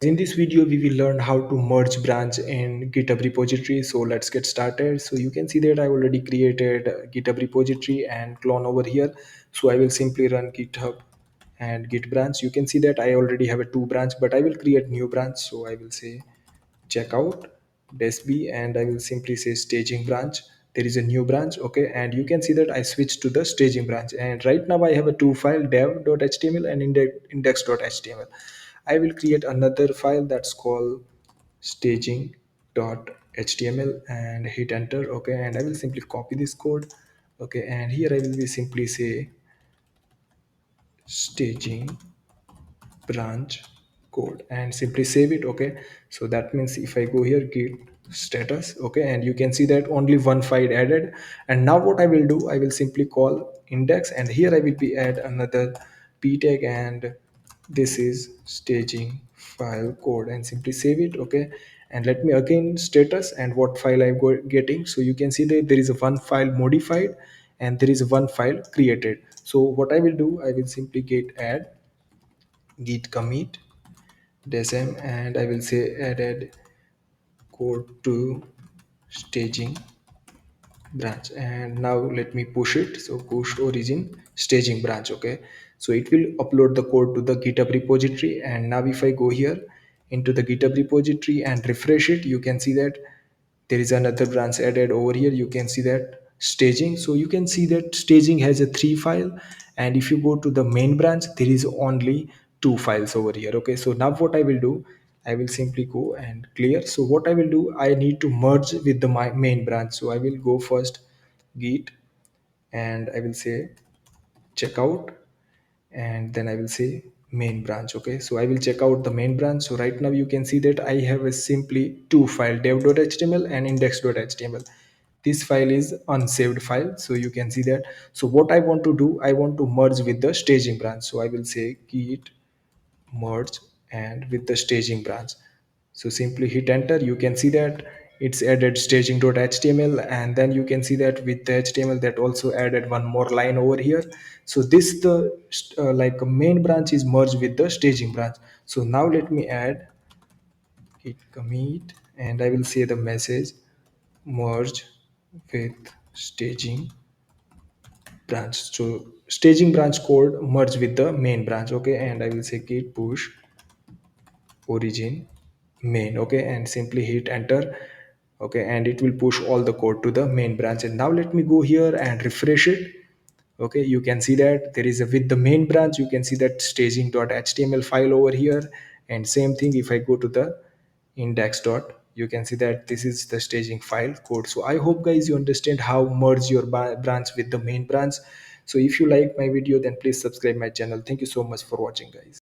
In this video, we will learn how to merge branch in GitHub repository. So let's get started. So you can see that I already created a GitHub repository and clone over here. So I will simply run GitHub and git branch. You can see that I already have a two branch, but I will create new branch. So I will say checkout desb and I will simply say staging branch. There is a new branch, okay, and you can see that I switched to the staging branch, and right now I have a two file, dev.html and index.html. I will create another file that's called staging.html and hit enter, okay, and I will simply copy this code, okay, and here I will be simply say staging branch code and simply save it, okay. So that means if I go here git status, okay, and you can see that only one file added. And now what I will do, I will simply call index, and here I will be add another p tag, and this is staging file code, and simply save it, okay. And let me again status and what file I'm getting. So you can see that there is a one file modified and there is one file created. So what I will do, I will simply git add git commit desm, and I will say added code to staging branch. And now let me push it. So push origin staging branch, okay. So it will upload the code to the GitHub repository. And now if I go here into the GitHub repository and refresh it, you can see that there is another branch added over here. You can see that staging. So you can see that staging has a three file, and if you go to the main branch, there is only two files over here, okay. So now what I will do, I will simply go and clear. So what I will do, I need to merge with the my main branch. So I will go first git and I will say checkout, and then I will say main branch, okay. So I will check out the main branch. So right now you can see that I have a simply two file, dev.html and index.html. This file is unsaved file, so you can see that. So what I want to do, I want to merge with the staging branch. So I will say git merge and with the staging branch. So simply hit enter. You can see that it's added staging.html, and then you can see that with the html that also added one more line over here. So this the like a main branch is merged with the staging branch. So now let me add git commit, and I will say the message merge with staging branch. So staging branch code merge with the main branch, okay, and I will say git push origin main, okay, and simply hit enter, okay, and it will push all the code to the main branch. And now let me go here and refresh it, okay. You can see that there is a with the main branch, you can see that staging.html file over here. And same thing if I go to the index dot, you can see that this is the staging file code. So I hope guys you understand how merge your branch with the main branch. So if you like my video, then please subscribe my channel. Thank you so much for watching, guys.